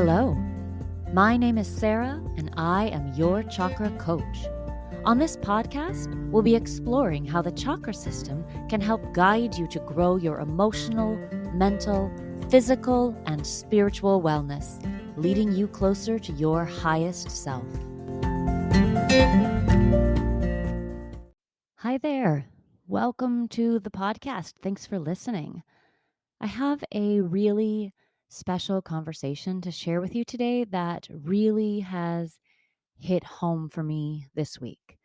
Hello, my name is Sarah, and I am your chakra coach. On this podcast, we'll be exploring how the chakra system can help guide you to grow your emotional, mental, physical, and spiritual wellness, leading you closer to your highest self. Hi there. Welcome to the podcast. Thanks for listening. I have a really special conversation to share with you today that really has hit home for me this week.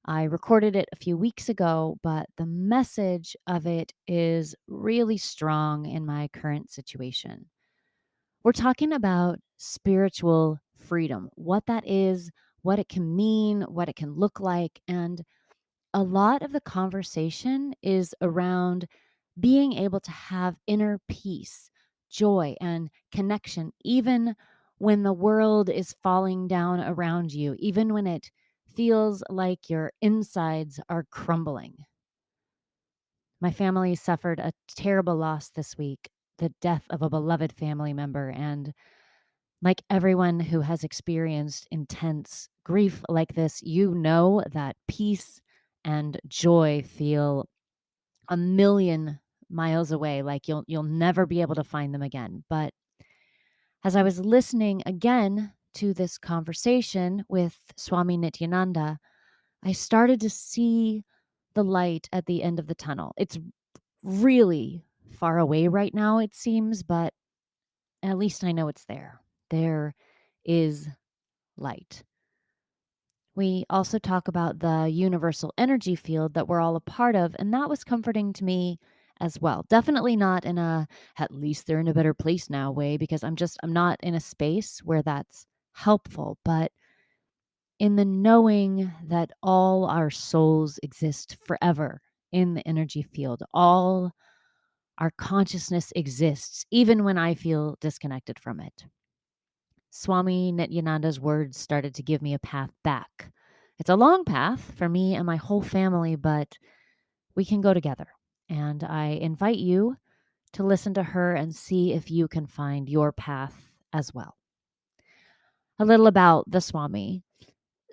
I recorded it a few weeks ago, but the message of it is really strong in my current situation. We're talking about spiritual freedom, what that is, what it can mean, what it can look like, and a lot of the conversation is around being able to have inner peace, joy, and connection, even when the world is falling down around you, even when it feels like your insides are crumbling. My family suffered a terrible loss this week, the death of a beloved family member. And like everyone who has experienced intense grief like this, you know that peace and joy feel a million miles away, like you'll never be able to find them again. But as I was listening again to this conversation with Swami Nityananda, I started to see the light at the end of the tunnel. It's really far away right now, it seems, but at least I know it's there. There is light. We also talk about the universal energy field that we're all a part of, and that was comforting to me as well. Definitely not in a at least they're in a better place now way, because I'm not in a space where that's helpful, but in the knowing that all our souls exist forever in the energy field. All our consciousness exists even when I feel disconnected from it. Swami Nityananda's words started to give me a path back. It's a long path for me and my whole family, but we can go together. And I invite you to listen to her and see if you can find your path as well. A little about the Swami.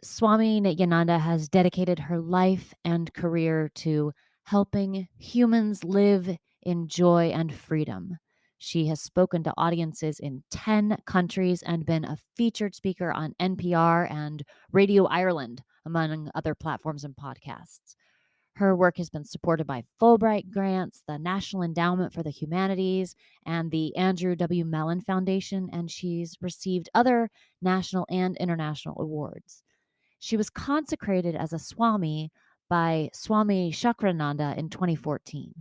Swami Nityananda has dedicated her life and career to helping humans live in joy and freedom. She has spoken to audiences in 10 countries and been a featured speaker on NPR and Radio Ireland, among other platforms and podcasts. Her work has been supported by Fulbright grants, the National Endowment for the Humanities, and the Andrew W. Mellon Foundation, and she's received other national and international awards. She was consecrated as a Swami by Swami Chakrananda in 2014.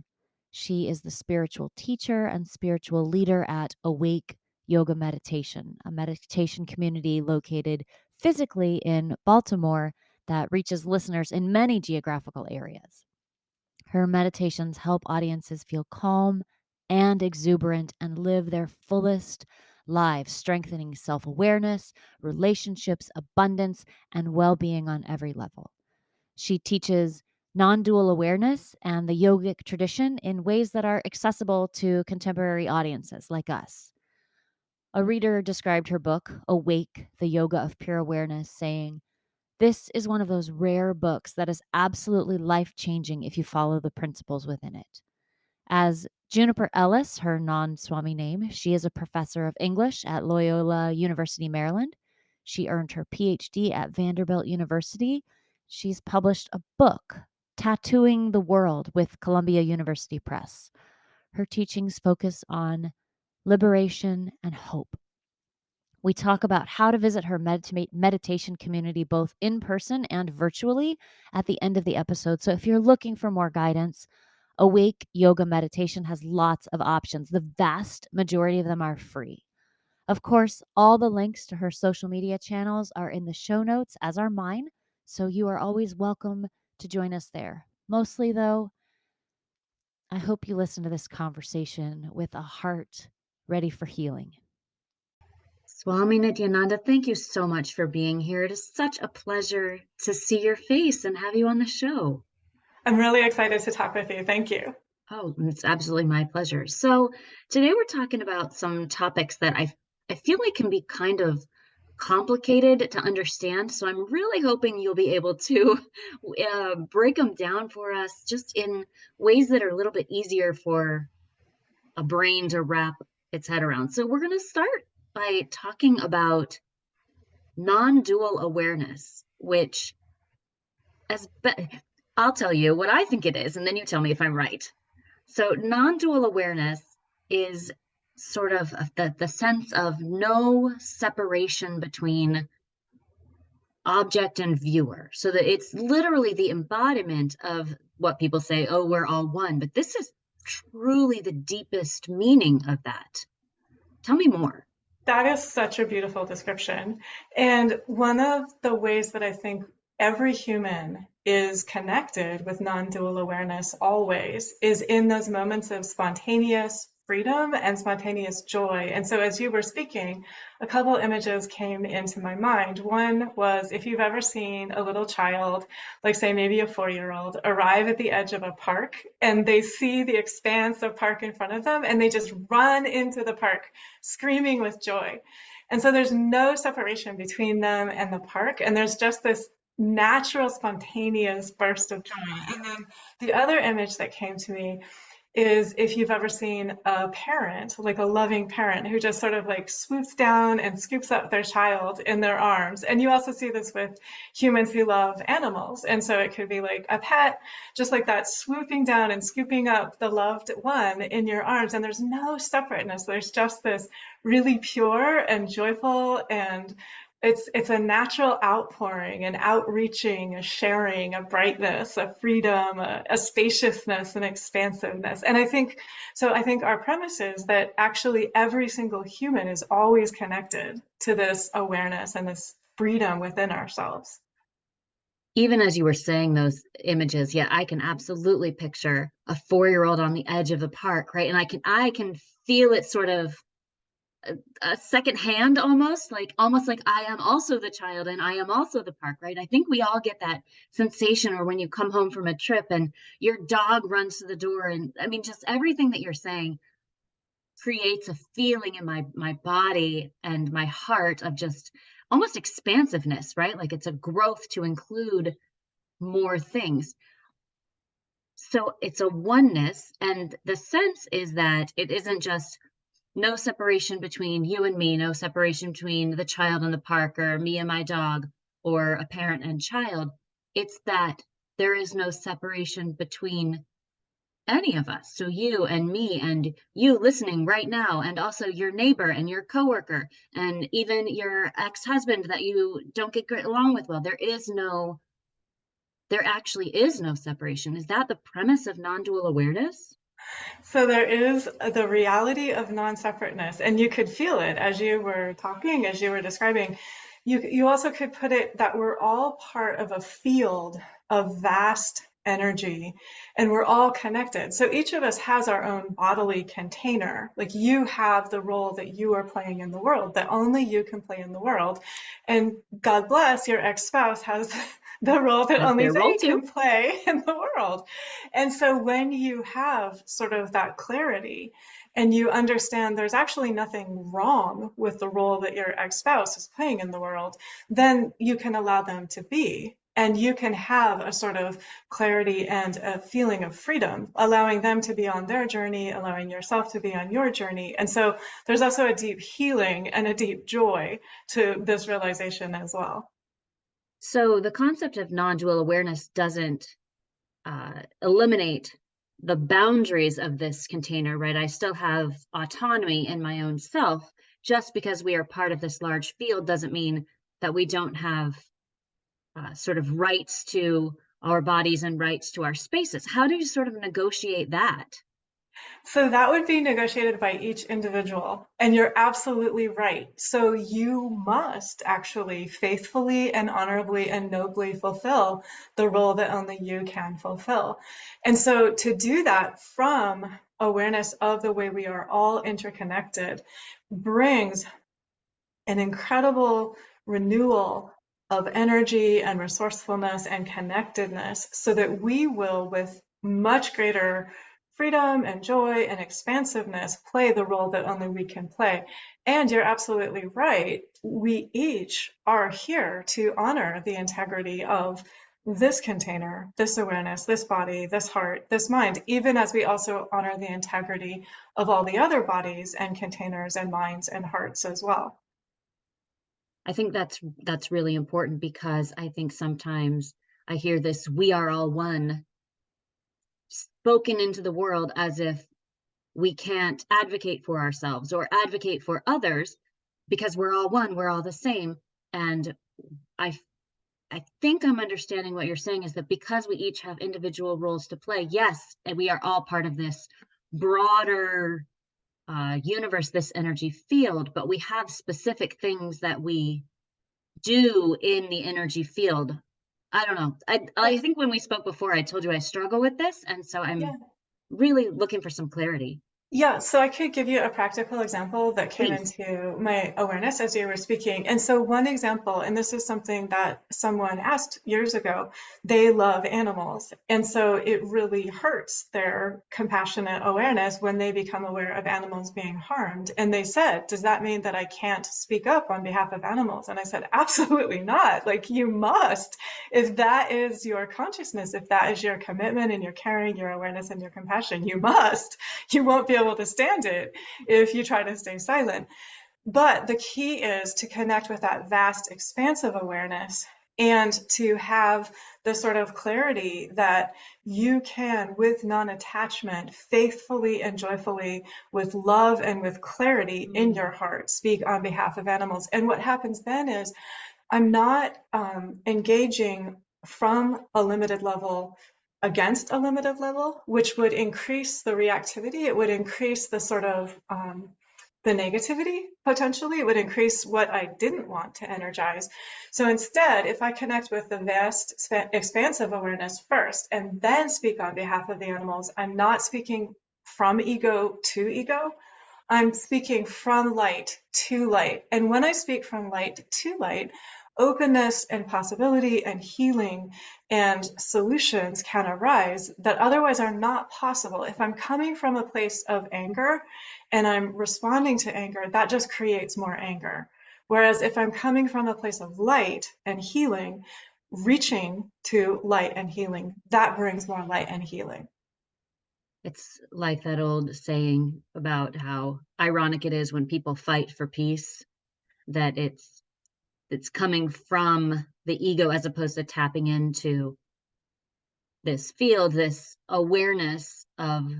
She is the spiritual teacher and spiritual leader at Awake Yoga Meditation, a meditation community located physically in Baltimore that reaches listeners in many geographical areas. Her meditations help audiences feel calm and exuberant and live their fullest lives, strengthening self-awareness, relationships, abundance, and well-being on every level. She teaches non-dual awareness and the yogic tradition in ways that are accessible to contemporary audiences like us. A reader described her book, Awake, the Yoga of Pure Awareness, saying, "This is one of those rare books that is absolutely life-changing if you follow the principles within it." As Juniper Ellis, her non-Swami name, she is a professor of English at Loyola University, Maryland. She earned her PhD at Vanderbilt University. She's published a book, Tattooing the World, with Columbia University Press. Her teachings focus on liberation and hope. We talk about how to visit her meditation community both in person and virtually at the end of the episode. So if you're looking for more guidance, Awake Yoga Meditation has lots of options. The vast majority of them are free. Of course, all the links to her social media channels are in the show notes, as are mine, so you are always welcome to join us there. Mostly, though, I hope you listen to this conversation with a heart ready for healing. Swami Nityananda, thank you so much for being here. It is such a pleasure to see your face and have you on the show. I'm really excited to talk with you. Thank you. Oh, it's absolutely my pleasure. So today we're talking about some topics that I I feel like can be kind of complicated to understand. So I'm really hoping you'll be able to break them down for us just in ways that are a little bit easier for a brain to wrap its head around. So we're going to start by talking about non-dual awareness, which as I'll tell you what I think it is, and then you tell me if I'm right. So non-dual awareness is sort of the sense of no separation between object and viewer. So that it's literally the embodiment of what people say, oh, we're all one. But this is truly the deepest meaning of that. Tell me more. That is such a beautiful description. And one of the ways that I think every human is connected with non-dual awareness always is in those moments of spontaneous freedom and spontaneous joy. And so as you were speaking, a couple images came into my mind. One was if you've ever seen a little child, like say maybe a 4-year-old, arrive at the edge of a park and they see the expanse of park in front of them and they just run into the park screaming with joy. And so there's no separation between them and the park. And there's just this natural, spontaneous burst of joy. And then the other image that came to me is if you've ever seen a parent, like a loving parent, who just sort of like swoops down and scoops up their child in their arms. And you also see this with humans who love animals. And so it could be like a pet, just like that, swooping down and scooping up the loved one in your arms. And there's no separateness. There's just this really pure and joyful and it's a natural outpouring, an outreaching, a sharing, a brightness, a freedom, a spaciousness, an expansiveness. And I think so. I think our premise is that actually every single human is always connected to this awareness and this freedom within ourselves. Even as you were saying those images, yeah, I can absolutely picture a 4-year-old on the edge of the park, right? And I can feel it sort of a second hand almost like I am also the child and I am also the park, right? I think we all get that sensation, or when you come home from a trip and your dog runs to the door, and I mean just everything that you're saying creates a feeling in my body and my heart of just almost expansiveness, right? Like it's a growth to include more things. So it's a oneness, and the sense is that it isn't just no separation between you and me, no separation between the child in the park or me and my dog or a parent and child. It's that there is no separation between any of us. So you and me and you listening right now, and also your neighbor and your coworker, and even your ex-husband that you don't get along with well. There actually is no separation. Is that the premise of non-dual awareness? So there is the reality of non-separateness, and you could feel it as you were talking, as you were describing. You also could put it that we're all part of a field of vast energy, and we're all connected. So each of us has our own bodily container. Like you have the role that you are playing in the world, that only you can play in the world. And God bless, your ex-spouse has the role that As only their role they too. can play in the world. And so when you have sort of that clarity and you understand there's actually nothing wrong with the role that your ex-spouse is playing in the world, then you can allow them to be. And you can have a sort of clarity and a feeling of freedom, allowing them to be on their journey, allowing yourself to be on your journey. And so there's also a deep healing and a deep joy to this realization as well. So the concept of non-dual awareness doesn't eliminate the boundaries of this container, right? I still have autonomy in my own self. Just because we are part of this large field doesn't mean that we don't have sort of rights to our bodies and rights to our spaces. How do you sort of negotiate that? So that would be negotiated by each individual. And you're absolutely right. So you must actually faithfully and honorably and nobly fulfill the role that only you can fulfill. And so to do that from awareness of the way we are all interconnected brings an incredible renewal of energy and resourcefulness and connectedness so that we will, with much greater freedom and joy and expansiveness play the role that only we can play. And you're absolutely right. We each are here to honor the integrity of this container, this awareness, this body, this heart, this mind, even as we also honor the integrity of all the other bodies and containers and minds and hearts as well. I think that's really important because I think sometimes I hear this "we are all one" spoken into the world as if we can't advocate for ourselves or advocate for others because we're all one, we're all the same. And I I think I'm understanding what you're saying is that because we each have individual roles to play, yes, and we are all part of this broader universe, this energy field, but we have specific things that we do in the energy field. I don't know. I Yes. think when we spoke before, I told you I struggle with this, and so Yeah. I'm really looking for some clarity. Yeah, so I could give you a practical example that came Please. into my awareness as you were speaking. And so, one example, and this is something that someone asked years ago, they love animals. And so, it really hurts their compassionate awareness when they become aware of animals being harmed. And they said, "Does that mean that I can't speak up on behalf of animals?" And I said, "Absolutely not. Like, you must. If that is your consciousness, if that is your commitment and your caring, your awareness, and your compassion, you must. You won't be able to stand it if you try to stay silent." But the key is to connect with that vast, expansive awareness and to have the sort of clarity that you can, with non attachment, faithfully and joyfully, with love and with clarity in Mm, your heart, speak on behalf of animals. And what happens then is I'm not engaging from a limited level against a limited level, which would increase the reactivity. It would increase the sort of the negativity potentially. It would increase what I didn't want to energize. So instead, if I connect with the vast, expansive awareness first and then speak on behalf of the animals, I'm not speaking from ego to ego. I'm speaking from light to light. And when I speak from light to light, openness and possibility and healing and solutions can arise that otherwise are not possible. If I'm coming from a place of anger and I'm responding to anger, that just creates more anger. Whereas if I'm coming from a place of light and healing, reaching to light and healing, that brings more light and healing. it's like that old saying about how ironic it is when people fight for peace, that it's coming from the ego as opposed to tapping into this field, this awareness of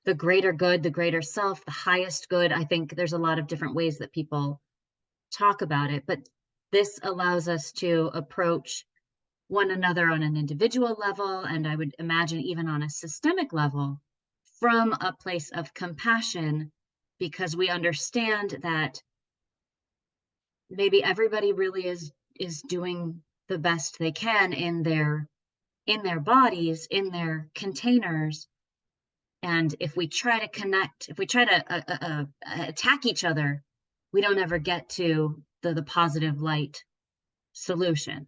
the greater good, the greater self, the highest good. I think there's a lot of different ways that people talk about it, but this allows us to approach one another on an individual level, and I would imagine even on a systemic level, from a place of compassion, because we understand that maybe everybody really is doing the best they can in their bodies, in their containers. And if we try to connect, if we try to attack each other, we don't ever get to the positive light solution.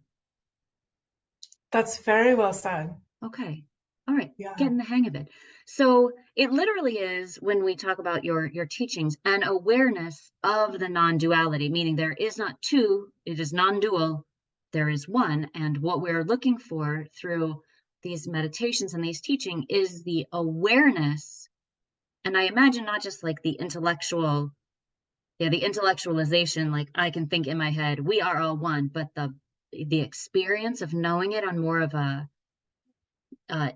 That's very well said. Okay. All right. Yeah. Getting the hang of it. So it literally is, when we talk about your teachings, an awareness of the non-duality, meaning there is not two, it is non-dual, there is one. And what we're looking for through these meditations and these teaching is the awareness. And I imagine not just like the intellectual, yeah, the intellectualization, like I can think in my head, we are all one, but the experience of knowing it on more of a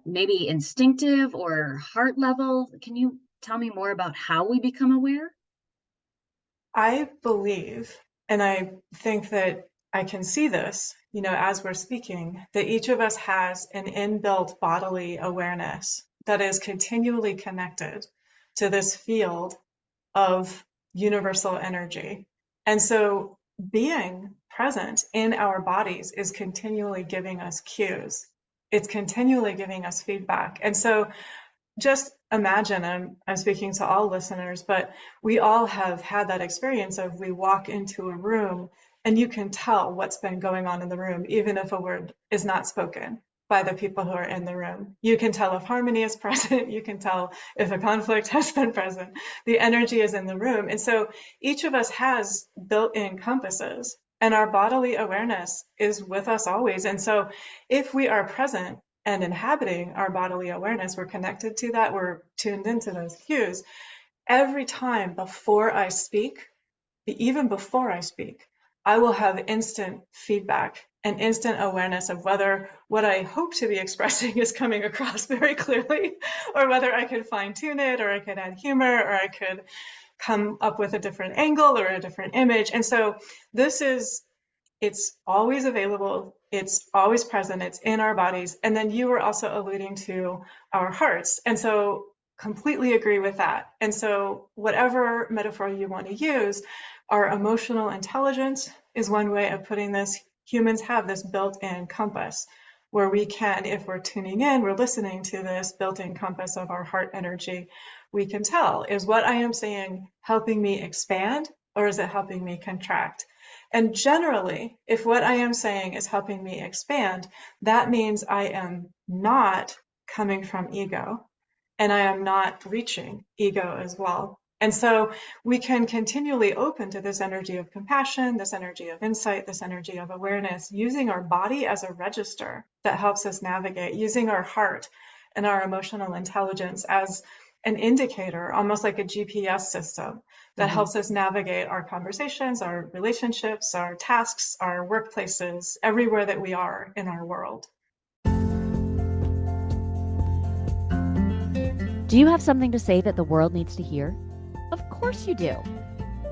maybe instinctive or heart level. Can you tell me more about how we become aware? I believe, and I think that I can see this, as we're speaking, that each of us has an inbuilt bodily awareness that is continually connected to this field of universal energy. And so being present in our bodies is continually giving us cues. It's continually giving us feedback. And so just imagine, I'm speaking to all listeners, but we all have had that experience of we walk into a room and you can tell what's been going on in the room, even if a word is not spoken. by the people who are in the room. You can tell if harmony is present. You can tell if a conflict has been present. The energy is in the room. And so each of us has built-in compasses, and our bodily awareness is with us always. And so if we are present and inhabiting our bodily awareness, we're connected to that, we're tuned into those cues. Every time before I speak, even before I speak, I will have instant feedback and instant awareness of whether what I hope to be expressing is coming across very clearly, or whether I could fine tune it, or I could add humor, or I could come up with a different angle or a different image. And so this is, it's always available, it's always present, it's in our bodies. And then you were also alluding to our hearts. And so completely agree with that. And so whatever metaphor you want to use, our emotional intelligence is one way of putting this. Humans have this built-in compass where we can, if we're tuning in, we're listening to this built-in compass of our heart energy, we can tell, is what I am saying helping me expand, or is it helping me contract? And generally, if what I am saying is helping me expand, that means I am not coming from ego, and I am not reaching ego as well. And so we can continually open to this energy of compassion, this energy of insight, this energy of awareness, using our body as a register that helps us navigate, using our heart and our emotional intelligence as an indicator, almost like a GPS system that helps us navigate our conversations, our relationships, our tasks, our workplaces, everywhere that we are in our world. Do you have something to say that the world needs to hear? Of course you do.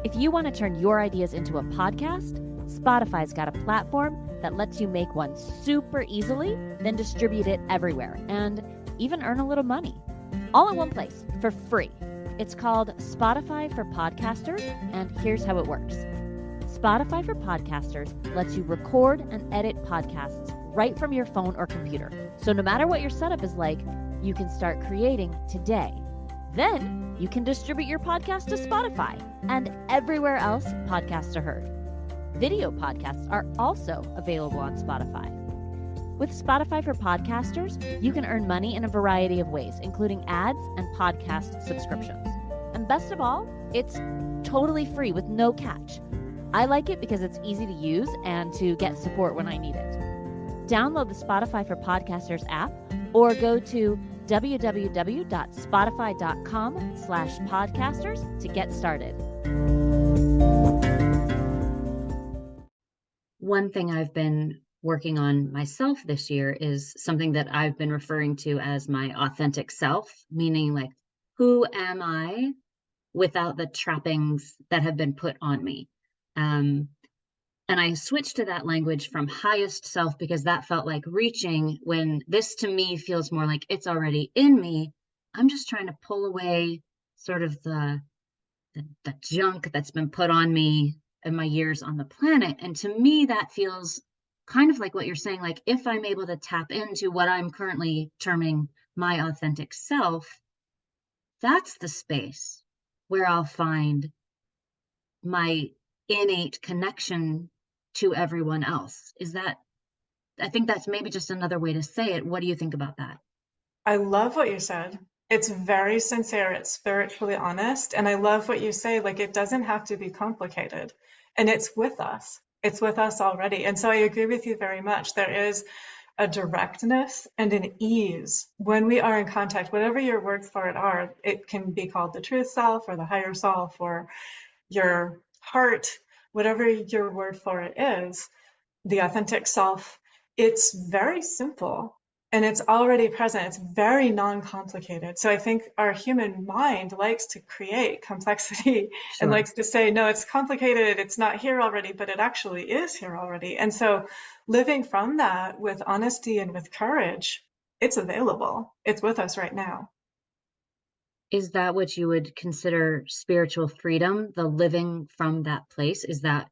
If you want to turn your ideas into a podcast, Spotify's got a platform that lets you make one super easily, then distribute it everywhere, and even earn a little money. All in one place, for free. It's called Spotify for Podcasters, and here's how it works. Spotify for Podcasters lets you record and edit podcasts right from your phone or computer. So no matter what your setup is like, you can start creating today. Then you can distribute your podcast to Spotify and everywhere else podcasts are heard. Video podcasts are also available on Spotify. With Spotify for Podcasters, you can earn money in a variety of ways, including ads and podcast subscriptions. And best of all, it's totally free with no catch. I like it because it's easy to use and to get support when I need it. Download the Spotify for Podcasters app or go to www.spotify.com/podcasters to get started. One thing I've been working on myself this year is something that I've been referring to as my authentic self, meaning like, who am I without the trappings that have been put on me? And I switched to that language from highest self because that felt like reaching, when this to me feels more like it's already in me. I'm just trying to pull away sort of the junk that's been put on me in my years on the planet. And to me, that feels kind of like what you're saying, like if I'm able to tap into what I'm currently terming my authentic self, that's the space where I'll find my innate connection to everyone else. Is that, I think that's maybe just another way to say it. What do you think about that? I love what you said. It's very sincere, it's spiritually honest. And I love what you say, like it doesn't have to be complicated. And it's with us. It's with us already. And so I agree with you very much. There is a directness and an ease when we are in contact, whatever your words for it are. It can be called the truth self or the higher self or your heart, whatever your word for it is, the authentic self. It's very simple and it's already present. It's very non-complicated. So I think our human mind likes to create complexity and likes to say, no, it's complicated, it's not here already, but it actually is here already. And so living from that with honesty and with courage, it's available. It's with us right now. Is that what you would consider spiritual freedom, the living from that place? Is that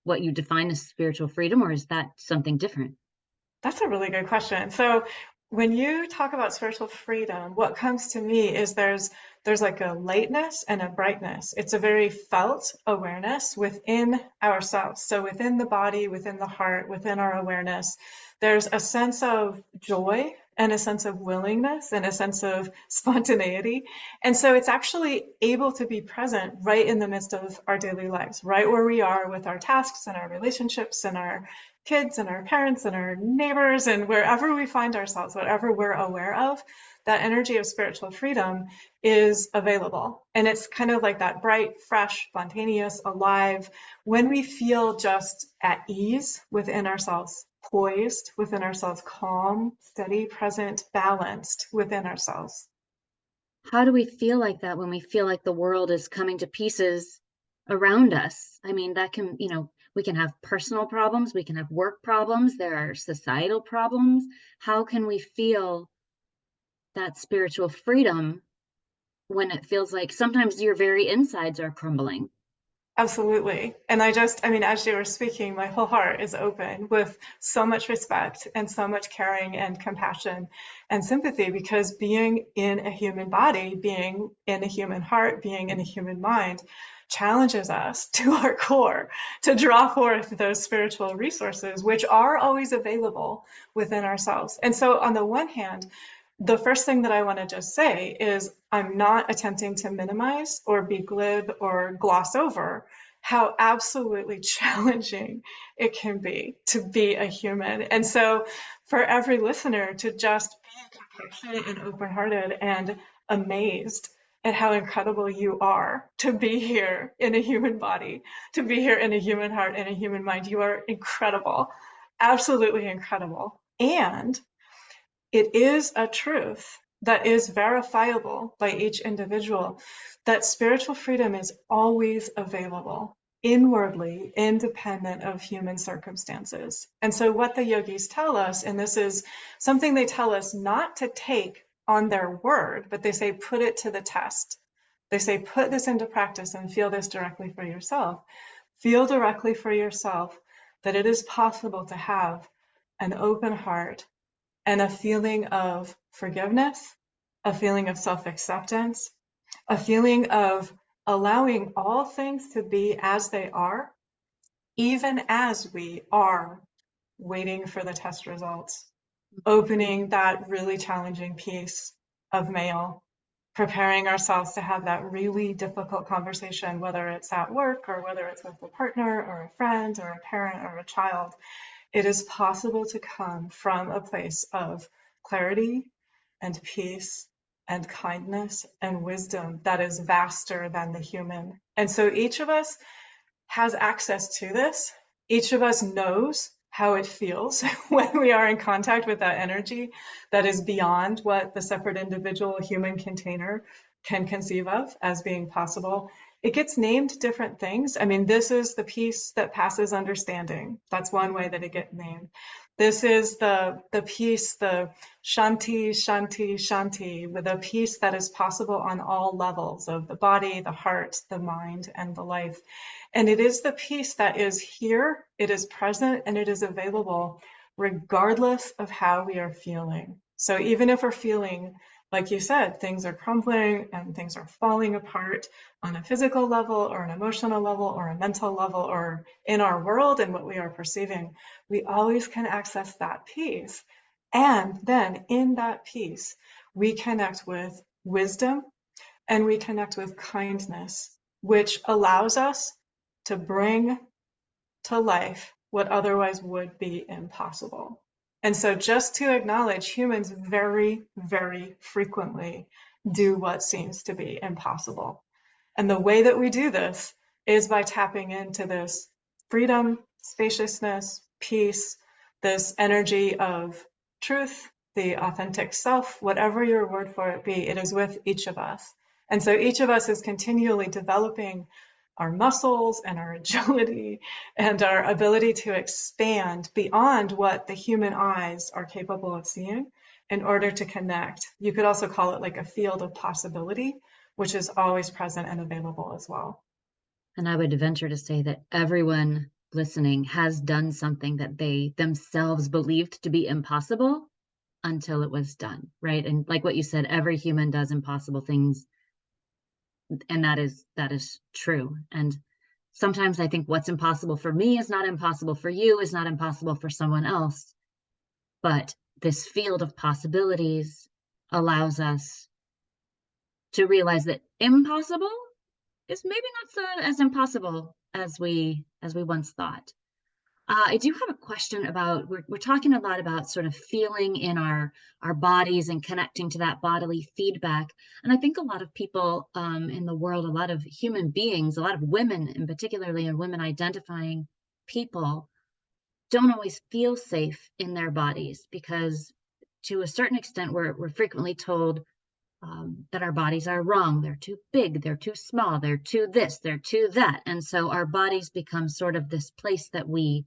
what you define as spiritual freedom, or is that something different? That's a really good question. So when you talk about spiritual freedom, what comes to me is there's like a lightness and a brightness. It's a very felt awareness within ourselves. So within the body, within the heart, within our awareness, there's a sense of joy and a sense of willingness and a sense of spontaneity. And so it's actually able to be present right in the midst of our daily lives, right where we are with our tasks and our relationships and our kids and our parents and our neighbors and wherever we find ourselves, whatever we're aware of, that energy of spiritual freedom is available. And it's kind of like that bright, fresh, spontaneous, alive, when we feel just at ease within ourselves, poised within ourselves, calm, steady, present, balanced within ourselves. How do we feel like that when we feel like the world is coming to pieces around us? I mean, that can, we can have personal problems, we can have work problems, there are societal problems. How can we feel that spiritual freedom when it feels like sometimes your very insides are crumbling? Absolutely. And I mean, as you were speaking, my whole heart is open with so much respect and so much caring and compassion and sympathy, because being in a human body, being in a human heart, being in a human mind challenges us to our core to draw forth those spiritual resources, which are always available within ourselves. And so on the one hand, the first thing that I want to just say is I'm not attempting to minimize or be glib or gloss over how absolutely challenging it can be to be a human. And so for every listener to just be compassionate and open-hearted and amazed at how incredible you are to be here in a human body, to be here in a human heart, in a human mind. You are incredible, absolutely incredible. And it is a truth that is verifiable by each individual that spiritual freedom is always available inwardly, independent of human circumstances. And so what the yogis tell us, and this is something they tell us not to take on their word, but they say put it to the test. They say put this into practice and feel this directly for yourself. Feel directly for yourself that it is possible to have an open heart and a feeling of forgiveness, a feeling of self-acceptance, a feeling of allowing all things to be as they are, even as we are waiting for the test results, opening that really challenging piece of mail, preparing ourselves to have that really difficult conversation, whether it's at work or whether it's with a partner or a friend or a parent or a child. It is possible to come from a place of clarity and peace and kindness and wisdom that is vaster than the human. And so each of us has access to this. Each of us knows how it feels when we are in contact with that energy that is beyond what the separate individual human container can conceive of as being possible. It gets named different things. I mean, this is the peace that passes understanding. That's one way that it gets named. This is the peace, the shanti, shanti, shanti, with a peace that is possible on all levels of the body, the heart, the mind, and the life. And it is the peace that is here, it is present, and it is available regardless of how we are feeling. So even if we're feeling, like you said, things are crumbling and things are falling apart on a physical level or an emotional level or a mental level or in our world and what we are perceiving, we always can access that peace. And then in that peace, we connect with wisdom and we connect with kindness, which allows us to bring to life what otherwise would be impossible. And so just to acknowledge, humans very, very frequently do what seems to be impossible. And the way that we do this is by tapping into this freedom, spaciousness, peace, this energy of truth, the authentic self, whatever your word for it be, it is with each of us. And so each of us is continually developing our muscles and our agility and our ability to expand beyond what the human eyes are capable of seeing in order to connect. You could also call it like a field of possibility, which is always present and available as well. And I would venture to say that everyone listening has done something that they themselves believed to be impossible until it was done, right? And like what you said, every human does impossible things, and that is true. And sometimes I think what's impossible for me is not impossible for you, is not impossible for someone else. But this field of possibilities allows us to realize that impossible is maybe not so as impossible as we once thought. I do have a question about we're talking a lot about sort of feeling in our bodies and connecting to that bodily feedback. And I think a lot of people in the world, a lot of human beings, a lot of women, and particularly in women identifying people, don't always feel safe in their bodies because, to a certain extent, we're frequently told that our bodies are wrong. They're too big, they're too small, they're too this, they're too that. And so our bodies become sort of this place that we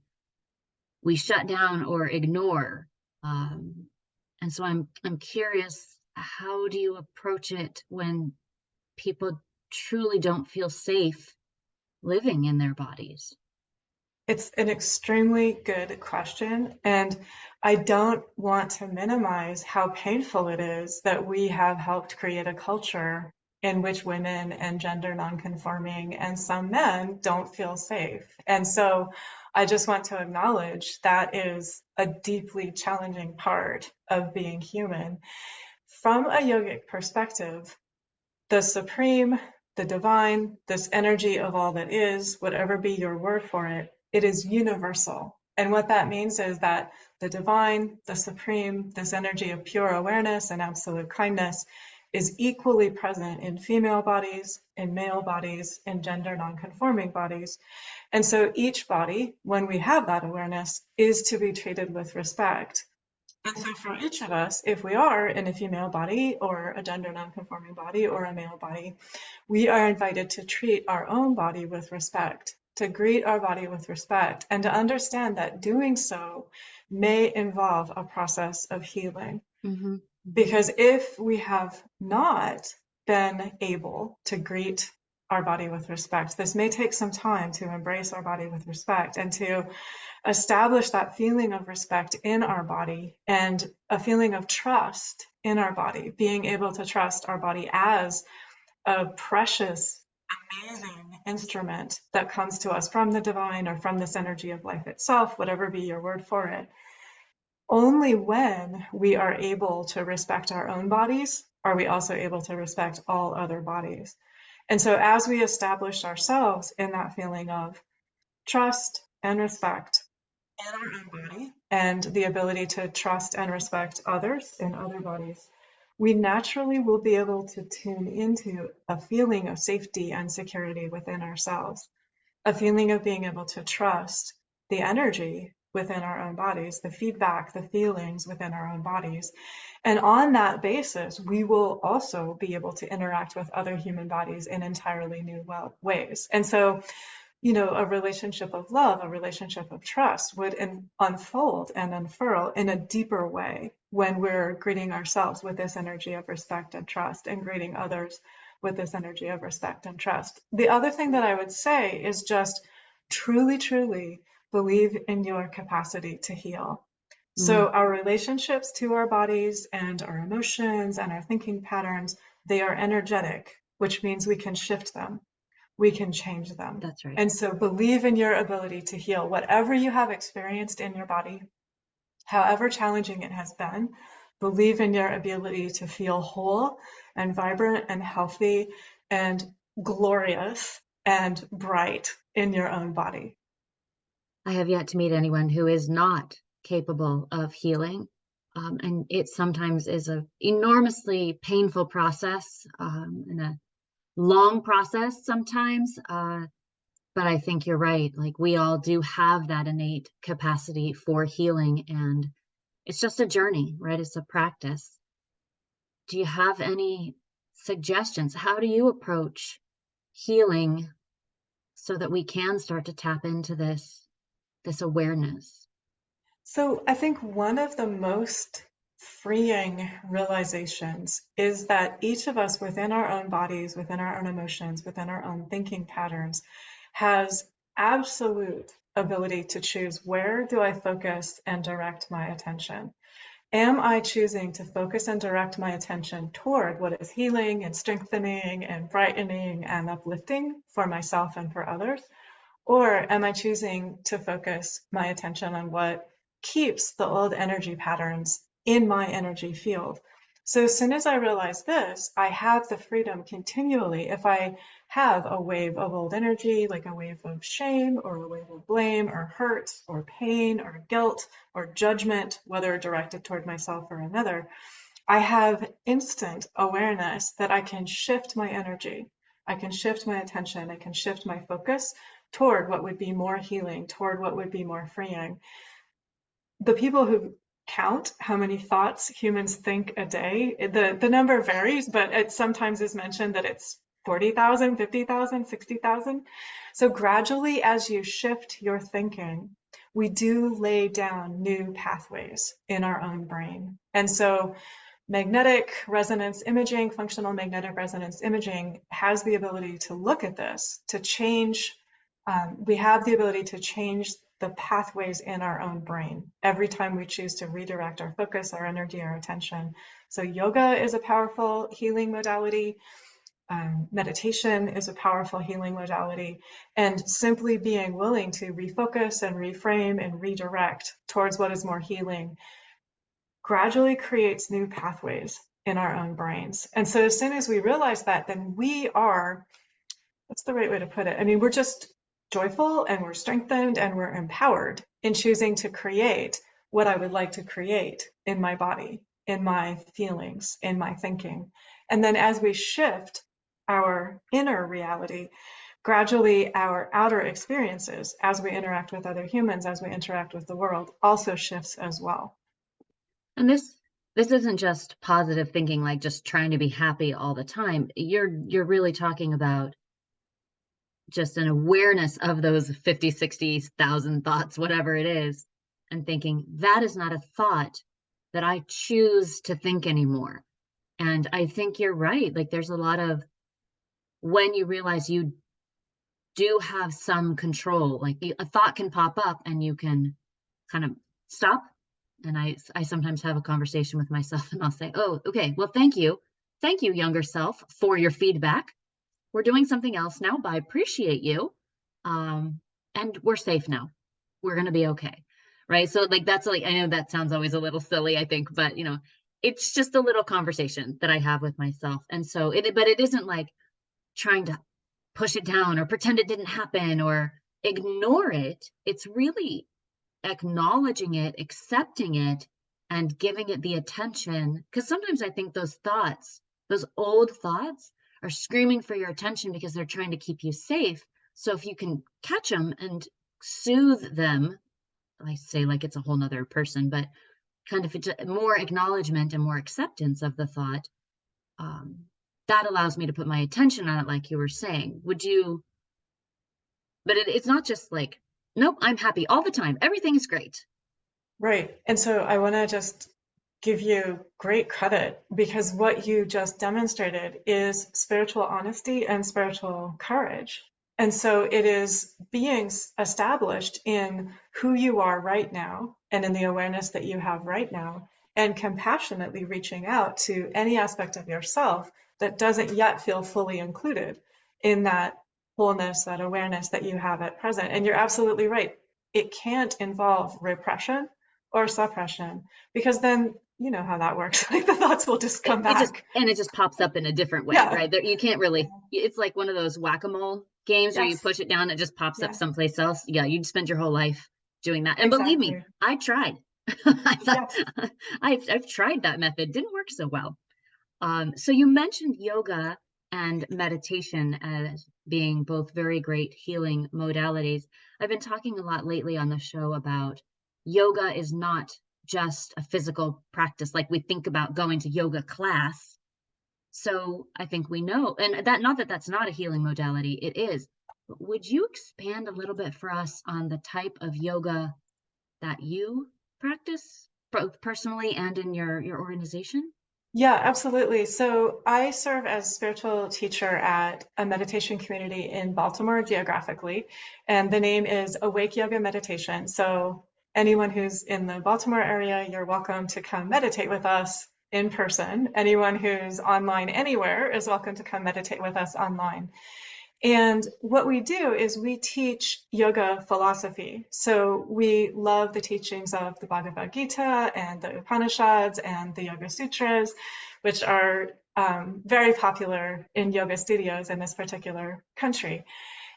shut down or ignore. And so I'm curious, how do you approach it when people truly don't feel safe living in their bodies? It's an extremely good question, and I don't want to minimize how painful it is that we have helped create a culture in which women and gender nonconforming and some men don't feel safe. And so I just want to acknowledge that is a deeply challenging part of being human. From a yogic perspective, the supreme, the divine, this energy of all that is, whatever be your word for it, it is universal. And what that means is that the divine, the supreme, this energy of pure awareness and absolute kindness is equally present in female bodies, in male bodies, in gender nonconforming bodies. And so each body, when we have that awareness, is to be treated with respect. And so for each of us, if we are in a female body or a gender nonconforming body or a male body, we are invited to treat our own body with respect, to greet our body with respect, and to understand that doing so may involve a process of healing. Mm-hmm. Because if we have not been able to greet our body with respect, this may take some time to embrace our body with respect and to establish that feeling of respect in our body and a feeling of trust in our body, being able to trust our body as a precious, amazing instrument that comes to us from the divine or from this energy of life itself, whatever be your word for it. Only when we are able to respect our own bodies are we also able to respect all other bodies. And so as we establish ourselves in that feeling of trust and respect in our own body and the ability to trust and respect others in other bodies, we naturally will be able to tune into a feeling of safety and security within ourselves, a feeling of being able to trust the energy within our own bodies, the feedback, the feelings within our own bodies. And on that basis, we will also be able to interact with other human bodies in entirely new ways. And so, a relationship of love, a relationship of trust would unfold and unfurl in a deeper way when we're greeting ourselves with this energy of respect and trust and greeting others with this energy of respect and trust. The other thing that I would say is just truly, truly believe in your capacity to heal. So our relationships to our bodies and our emotions and our thinking patterns, they are energetic, which means we can shift them. We can change them. That's right. And so believe in your ability to heal. Whatever you have experienced in your body, however challenging it has been, believe in your ability to feel whole and vibrant and healthy and glorious and bright in your own body. I have yet to meet anyone who is not capable of healing. And it sometimes is an enormously painful process and a long process sometimes. But I think you're right. Like, we all do have that innate capacity for healing, and it's just a journey, right? It's a practice. Do you have any suggestions? How do you approach healing so that we can start to tap into this awareness? So I think one of the most freeing realizations is that each of us within our own bodies, within our own emotions, within our own thinking patterns, has absolute ability to choose, where do I focus and direct my attention? Am I choosing to focus and direct my attention toward what is healing and strengthening and brightening and uplifting for myself and for others? Or am I choosing to focus my attention on what keeps the old energy patterns in my energy field. So as soon as I realize this, I have the freedom continually. If I have a wave of old energy, like a wave of shame or a wave of blame or hurt or pain or guilt or judgment, whether directed toward myself or another, I have instant awareness that I can shift my energy. I can shift my attention. I can shift my focus toward what would be more healing, toward what would be more freeing. The people who count how many thoughts humans think a day, the number varies, but it sometimes is mentioned that it's 40,000, 50,000, 60,000. So gradually, as you shift your thinking, we do lay down new pathways in our own brain. And so magnetic resonance imaging, functional magnetic resonance imaging has the ability to look at this, to change. We have the ability to change the pathways in our own brain every time we choose to redirect our focus, our energy, our attention. So yoga is a powerful healing modality. Meditation is a powerful healing modality. And simply being willing to refocus and reframe and redirect towards what is more healing gradually creates new pathways in our own brains. And so as soon as we realize that, then we are, what's the right way to put it? I mean, we're just joyful and we're strengthened and we're empowered in choosing to create what I would like to create in my body, in my feelings, in my thinking. And then as we shift our inner reality, gradually our outer experiences, as we interact with other humans, as we interact with the world, also shifts as well. And this isn't just positive thinking, like just trying to be happy all the time. You're really talking about just an awareness of those 50, 60,000 thoughts, whatever it is, and thinking that is not a thought that I choose to think anymore. And I think you're right. Like there's a lot of, when you realize you do have some control, like a thought can pop up and you can kind of stop. And I sometimes have a conversation with myself and I'll say, oh, okay, well, thank you. Thank you, younger self, for your feedback. We're doing something else now, but I appreciate you. And we're safe now. We're going to be okay. Right. So like, that's like, I know that sounds always a little silly, I think, but it's just a little conversation that I have with myself. And so but it isn't like trying to push it down or pretend it didn't happen or ignore it. It's really acknowledging it, accepting it, and giving it the attention. Because sometimes I think those thoughts, those old thoughts, are screaming for your attention because they're trying to keep you safe. So if you can catch them and soothe them, I say like it's a whole nother person, but kind of more acknowledgement and more acceptance of the thought, that allows me to put my attention on it, like you were saying. Would you? But it's not just like, nope, I'm happy all the time. Everything is great. Right. And so I want to just give you great credit because what you just demonstrated is spiritual honesty and spiritual courage. And so it is being established in who you are right now and in the awareness that you have right now, and compassionately reaching out to any aspect of yourself that doesn't yet feel fully included in that wholeness, that awareness that you have at present. And you're absolutely right. It can't involve repression or suppression, because then you know how that works. Like the thoughts will just come back. It just pops up in a different way, Yeah. right? You can't really, it's like one of those whack-a-mole games Yes. where you push it down, it just pops up someplace else. Yeah, you'd spend your whole life doing that. And Exactly. believe me, I tried. I've tried that method. Didn't work so well. So you mentioned yoga and meditation as being both very great healing modalities. I've been talking a lot lately on the show about yoga is not just a physical practice like we think about going to yoga class. So I think we know, and that not that that's not a healing modality, it is. But would you expand a little bit for us on the type of yoga that you practice, both personally and in your organization? Yeah, absolutely. So I serve as spiritual teacher at a meditation community in Baltimore geographically, and the name is Awake Yoga Meditation. So anyone who's in the Baltimore area, you're welcome to come meditate with us in person. Anyone who's online anywhere is welcome to come meditate with us online. And what we do is we teach yoga philosophy. So we love the teachings of the Bhagavad Gita and the Upanishads and the Yoga Sutras, which are very popular in yoga studios in this particular country.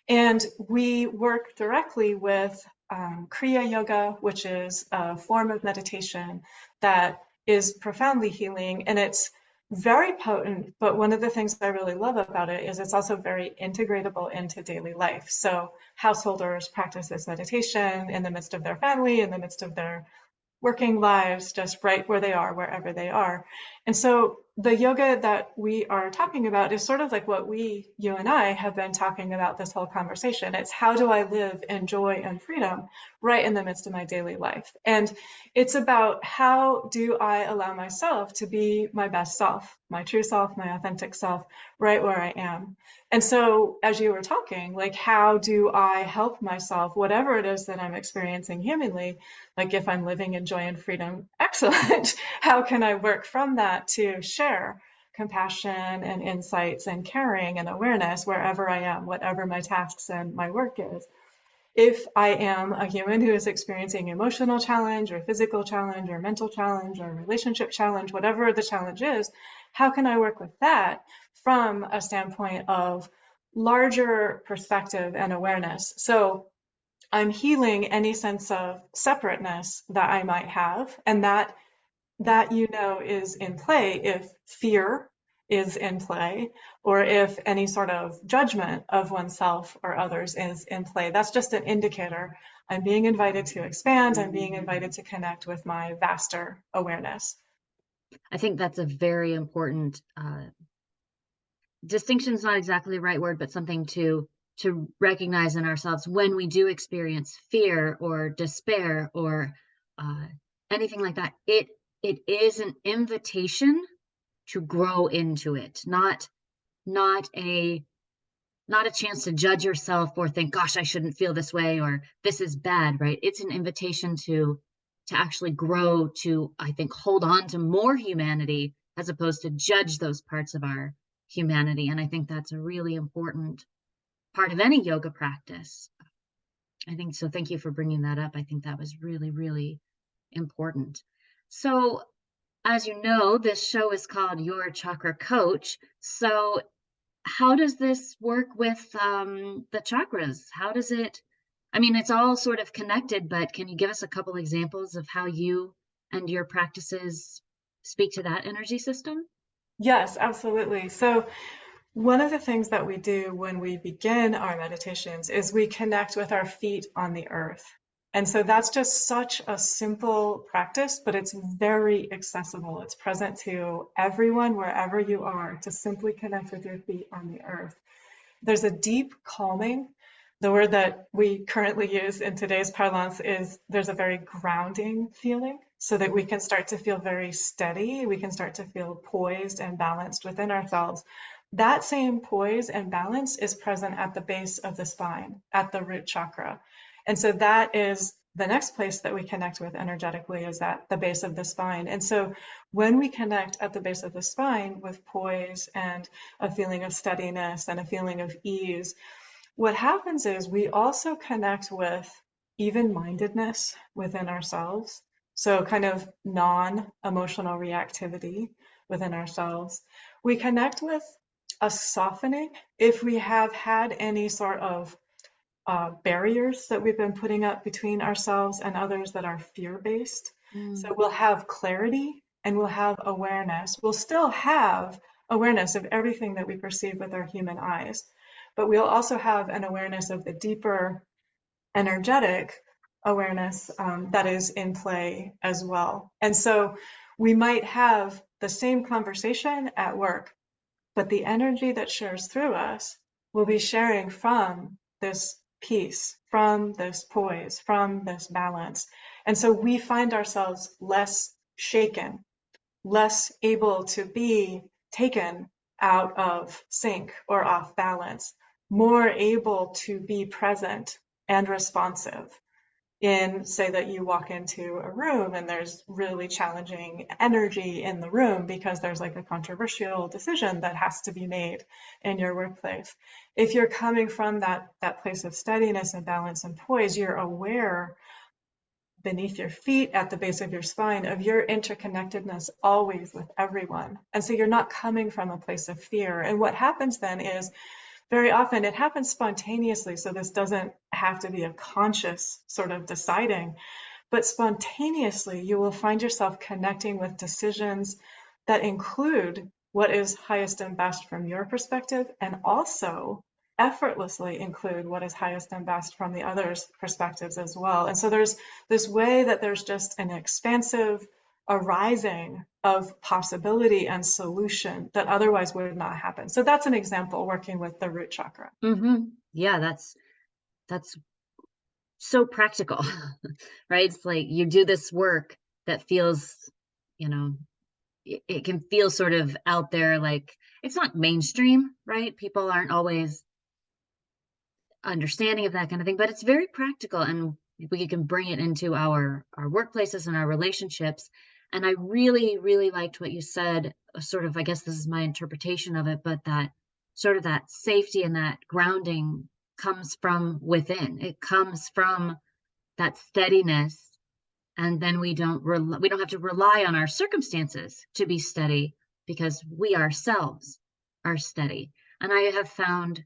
And we work directly with Kriya Yoga, which is a form of meditation that is profoundly healing, and it's very potent. But one of the things I really love about it is it's also very integratable into daily life. So householders practice this meditation in the midst of their family, in the midst of their working lives, just right where they are, wherever they are. And so the yoga that we are talking about is sort of like what you and I have been talking about this whole conversation. It's how do I live in joy and freedom right in the midst of my daily life? And it's about how do I allow myself to be my best self, my true self, my authentic self, right where I am. And so as you were talking, like, how do I help myself, whatever it is that I'm experiencing humanly, like if I'm living in joy and freedom, excellent. How can I work from that to share compassion and insights and caring and awareness wherever I am, whatever my tasks and my work is? If I am a human who is experiencing emotional challenge or physical challenge or mental challenge or relationship challenge, whatever the challenge is, how can I work with that from a standpoint of larger perspective and awareness? So I'm healing any sense of separateness that I might have, and that is in play if fear is in play, or if any sort of judgment of oneself or others is in play. That's just an indicator. I'm being invited to expand. I'm being invited to connect with my vaster awareness. I think that's a very important distinction is not exactly the right word, but something to recognize in ourselves when we do experience fear or despair or uh, anything like that. It is an invitation to grow into it, not a not a chance to judge yourself or think, gosh, I shouldn't feel this way or this is bad, right? It's an invitation to actually grow, to, I think, hold on to more humanity as opposed to judge those parts of our humanity. And I think that's a really important part of any yoga practice. I think so. Thank you for bringing that up. I think that was really, really important. So, as you know, this show is called Your Chakra Coach. So, how does this work with the chakras? How does it? I mean, it's all sort of connected, but can you give us a couple examples of how you and your practices speak to that energy system? Yes, absolutely. So one of the things that we do when we begin our meditations is we connect with our feet on the earth. And so that's just such a simple practice, but it's very accessible. It's present to everyone, wherever you are, to simply connect with your feet on the earth. There's a deep calming. The word that we currently use in today's parlance is there's a very grounding feeling, so that we can start to feel very steady. We can start to feel poised and balanced within ourselves. That same poise and balance is present at the base of the spine, at the root chakra. And so that is the next place that we connect with energetically, is at the base of the spine. And so when we connect at the base of the spine with poise and a feeling of steadiness and a feeling of ease, what happens is we also connect with even-mindedness within ourselves. So kind of non-emotional reactivity within ourselves. We connect with a softening if we have had any sort of barriers that we've been putting up between ourselves and others that are fear-based. So we'll have clarity and we'll have awareness. We'll still have awareness of everything that we perceive with our human eyes, but we'll also have an awareness of the deeper energetic awareness that is in play as well. And so we might have the same conversation at work, but the energy that shares through us will be sharing from this peace, from this poise, from this balance. And so we find ourselves less shaken, less able to be taken out of sync or off balance, more able to be present and responsive. in, say, that you walk into a room and there's really challenging energy in the room because there's like a controversial decision that has to be made in your workplace. If you're coming from that place of steadiness and balance and poise, you're aware beneath your feet, at the base of your spine, of your interconnectedness always with everyone. And so you're not coming from a place of fear. And what happens then is, very often it happens spontaneously, so this doesn't have to be a conscious sort of deciding, but spontaneously you will find yourself connecting with decisions that include what is highest and best from your perspective, and also effortlessly include what is highest and best from the other's perspectives as well. And so there's this way that there's just an expansive arising of possibility and solution that otherwise would not happen. So that's an example, working with the root chakra. Yeah, that's so practical, right? It's like you do this work that feels, you know, it can feel sort of out there, like it's not mainstream, right? People aren't always understanding of that kind of thing, but it's very practical, and we can bring it into our workplaces and our relationships. And I really, really liked what you said, sort of, I guess this is my interpretation of it, but that sort of that safety and that grounding comes from within. It comes from that steadiness, and then we don't have to rely on our circumstances to be steady, because we ourselves are steady. And I have found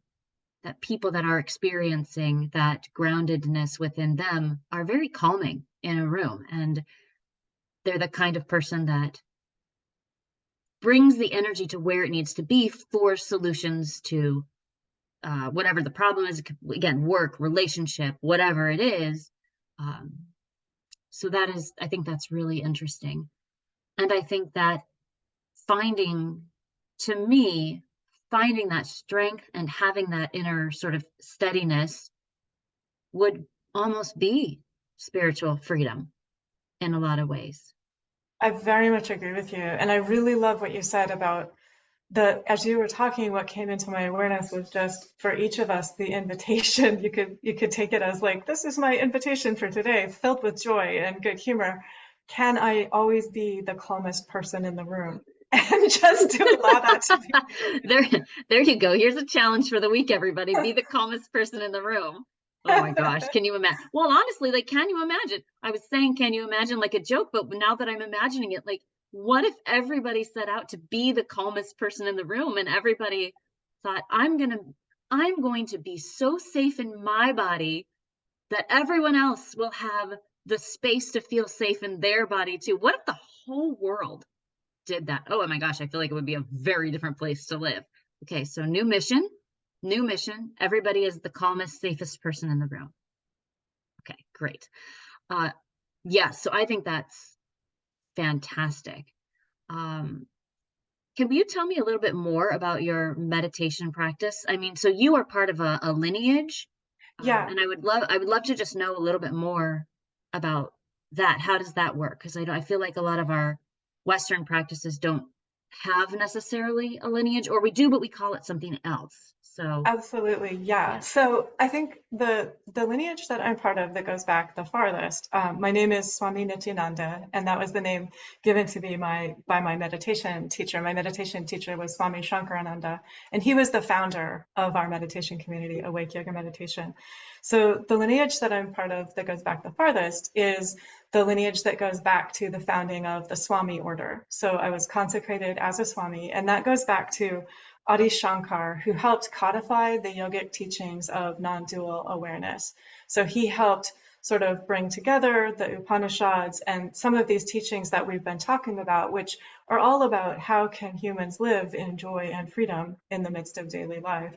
that people that are experiencing that groundedness within them are very calming in a room, and they're the kind of person that brings the energy to where it needs to be for solutions to whatever the problem is, again, work, relationship, whatever it is. So I think that's really interesting. And I think that to me, finding that strength and having that inner sort of steadiness would almost be spiritual freedom in a lot of ways. I very much agree with you. And I really love what you said about as you were talking, what came into my awareness was just, for each of us, the invitation. You could take it as like, this is my invitation for today, filled with joy and good humor. Can I always be the calmest person in the room? And just to allow that to be. There you go. Here's a challenge for the week, everybody. Be the calmest person in the room. Oh my gosh, can you imagine? Well, honestly, like, can you imagine? I was saying, can you imagine, like a joke, but now that I'm imagining it, like, what if everybody set out to be the calmest person in the room, and everybody thought, I'm going to be so safe in my body that everyone else will have the space to feel safe in their body too. What if the whole world did that? Oh my gosh, I feel like it would be a very different place to live. Okay, so new mission. Everybody is the calmest, safest person in the room. Okay, great. Yeah, so I think that's fantastic. Can you tell me a little bit more about your meditation practice? I mean, so you are part of a lineage, Yeah. and I would love to just know a little bit more about that. How does that work? Because I feel like a lot of our Western practices don't have necessarily a lineage, or we do, but we call it something else. So Absolutely, yeah. yeah. So I think the lineage that I'm part of that goes back the farthest, my name is Swami Nityananda, and that was the name given to me by my meditation teacher. My meditation teacher was Swami Shankarananda, and he was the founder of our meditation community, Awake Yoga Meditation. So the lineage that I'm part of that goes back the farthest is the lineage that goes back to the founding of the Swami order. So I was consecrated as a Swami, and that goes back to Adi Shankar, who helped codify the yogic teachings of non-dual awareness. So he helped sort of bring together the Upanishads and some of these teachings that we've been talking about, which are all about how can humans live in joy and freedom in the midst of daily life.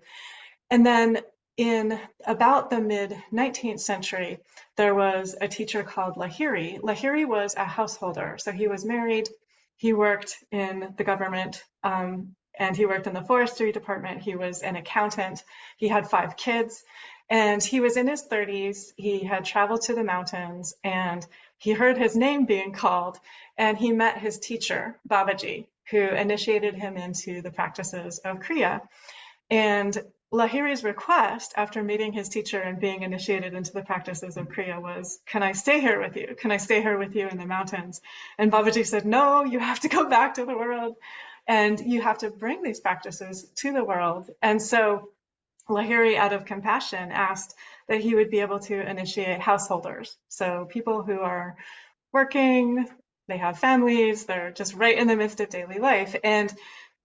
And then in about the mid-19th century, there was a teacher called Lahiri. Lahiri was a householder. So he was married, he worked in the government, and he worked in the forestry department. He was an accountant. He had 5 kids, and he was in his 30s. He had traveled to the mountains, and he heard his name being called, and he met his teacher, Babaji, who initiated him into the practices of Kriya. And Lahiri's request after meeting his teacher and being initiated into the practices of Kriya was, can I stay here with you? Can I stay here with you in the mountains? And Babaji said, no, you have to go back to the world and you have to bring these practices to the world. And so Lahiri, out of compassion, asked that he would be able to initiate householders. So people who are working, they have families, they're just right in the midst of daily life. And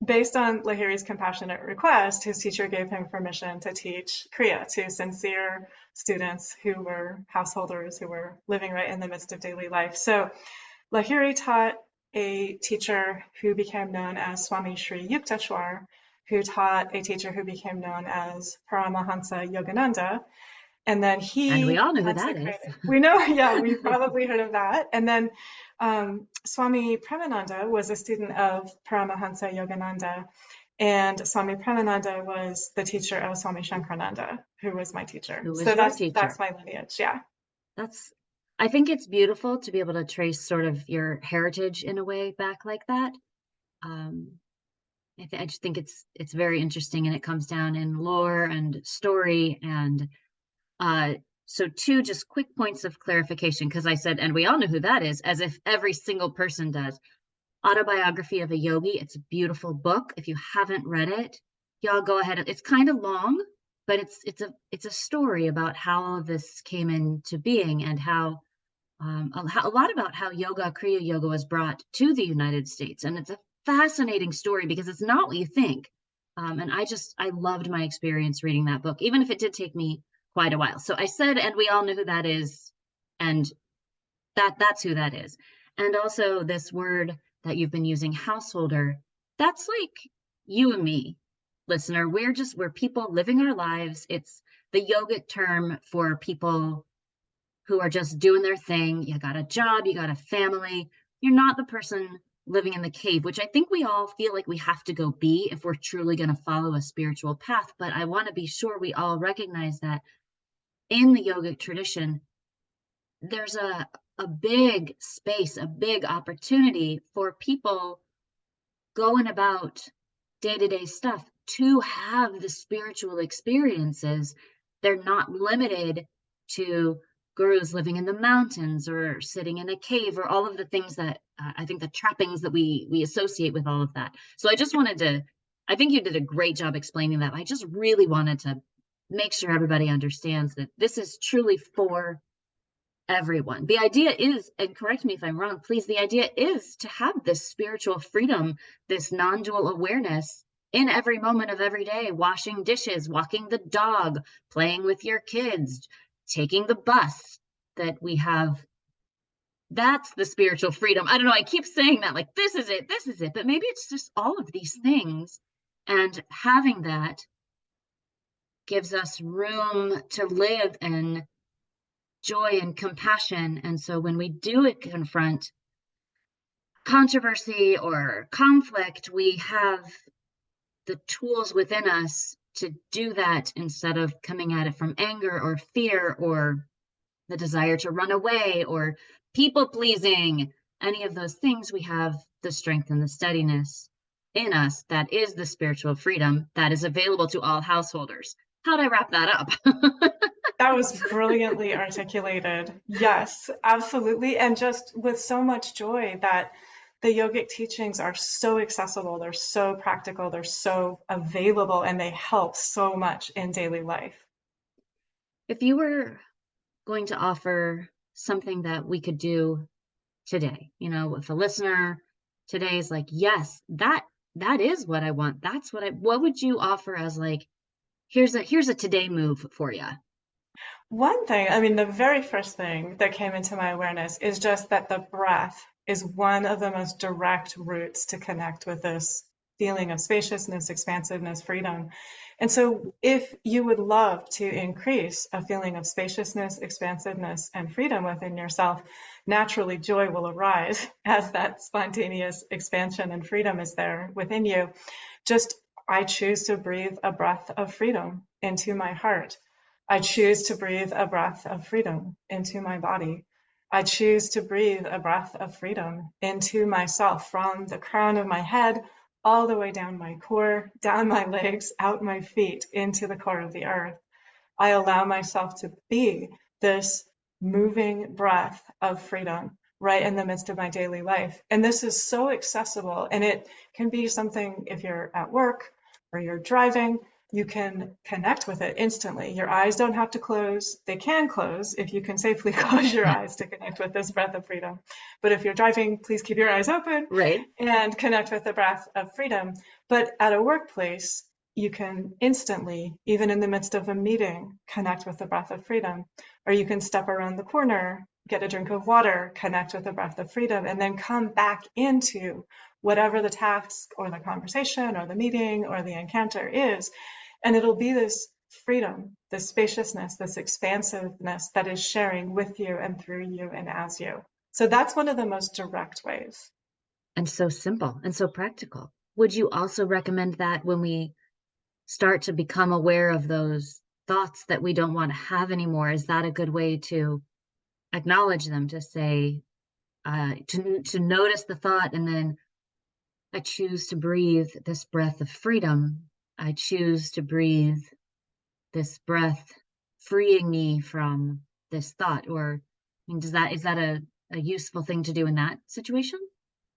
based on Lahiri's compassionate request, his teacher gave him permission to teach Kriya to sincere students who were householders, who were living right in the midst of daily life. So Lahiri taught a teacher who became known as Swami Sri Yukteswar, who taught a teacher who became known as Paramahansa Yogananda. And then And we he all know who that is. consecrated. We know, yeah, we've probably heard of that. And then Swami Premananda was a student of Paramahansa Yogananda. And Swami Premananda was the teacher of Swami Shankarananda, who was my teacher. Who was So your teacher? that's my lineage, yeah. I think it's beautiful to be able to trace sort of your heritage in a way back like that. I just think it's very interesting, and it comes down in lore and story. And so two just quick points of clarification, because I said, and we all know who that is, as if every single person does. Autobiography of a Yogi. It's a beautiful book. If you haven't read it, y'all go ahead. It's kind of long, but it's a story about how all of this came into being, and how a lot about how yoga, Kriya Yoga, was brought to the United States. And it's a fascinating story because it's not what you think. And I loved my experience reading that book, even if it did take me quite a while. So I said, and we all know who that is, and that's who that is. And also this word that you've been using, householder, that's like you and me, listener. We're people living our lives. It's the yogic term for people who are just doing their thing. You got a job, you got a family. You're not the person living in the cave, which I think we all feel like we have to go be if we're truly going to follow a spiritual path. But I want to be sure we all recognize that in the yogic tradition, there's a big space, a big opportunity for people going about day-to-day stuff to have the spiritual experiences. They're not limited to gurus living in the mountains or sitting in a cave, or all of the things that I think the trappings that we associate with all of that. So I just wanted to, I think you did a great job explaining that. I just really wanted to make sure everybody understands that this is truly for everyone. The idea is, and correct me if I'm wrong, please, the idea is to have this spiritual freedom, this non-dual awareness in every moment of every day, washing dishes, walking the dog, playing with your kids, taking the bus, that we have. That's the spiritual freedom. I don't know, I keep saying that like, this is it, but maybe it's just all of these things. And having that gives us room to live in joy and compassion. And so when we do confront controversy or conflict, we have the tools within us to do that, instead of coming at it from anger or fear or the desire to run away or people pleasing, any of those things. We have the strength and the steadiness in us that is the spiritual freedom that is available to all householders. How'd I wrap that up? That was brilliantly articulated. Yes, absolutely. And just with so much joy that the yogic teachings are so accessible, they're so practical, they're so available, and they help so much in daily life. If you were going to offer something that we could do today, if a listener today is like, yes, that is what I want. That's what would you offer as like, here's a today move for you? One thing, I mean, the very first thing that came into my awareness is just that the breath is one of the most direct routes to connect with this feeling of spaciousness, expansiveness, freedom. And so if you would love to increase a feeling of spaciousness, expansiveness, and freedom within yourself, naturally joy will arise as that spontaneous expansion and freedom is there within you. Just, I choose to breathe a breath of freedom into my heart. I choose to breathe a breath of freedom into my body. I choose to breathe a breath of freedom into myself, from the crown of my head all the way down my core, down my legs, out my feet, into the core of the earth. I allow myself to be this moving breath of freedom right in the midst of my daily life. And this is so accessible. And it can be something if you're at work or you're driving, you can connect with it instantly. Your eyes don't have to close. They can close if you can safely close your eyes to connect with this breath of freedom. But if you're driving, please keep your eyes open Right. and connect with the breath of freedom. But at a workplace, you can instantly, even in the midst of a meeting, connect with the breath of freedom. Or you can step around the corner, get a drink of water, connect with the breath of freedom, and then come back into whatever the task or the conversation or the meeting or the encounter is. And it'll be this freedom, this spaciousness, this expansiveness that is sharing with you and through you and as you. So that's one of the most direct ways. And so simple and so practical. Would you also recommend that when we start to become aware of those thoughts that we don't want to have anymore, is that a good way to acknowledge them, to say, to notice the thought, and then I choose to breathe this breath of freedom. I choose to breathe this breath, freeing me from this thought. Or I mean, is that a useful thing to do in that situation?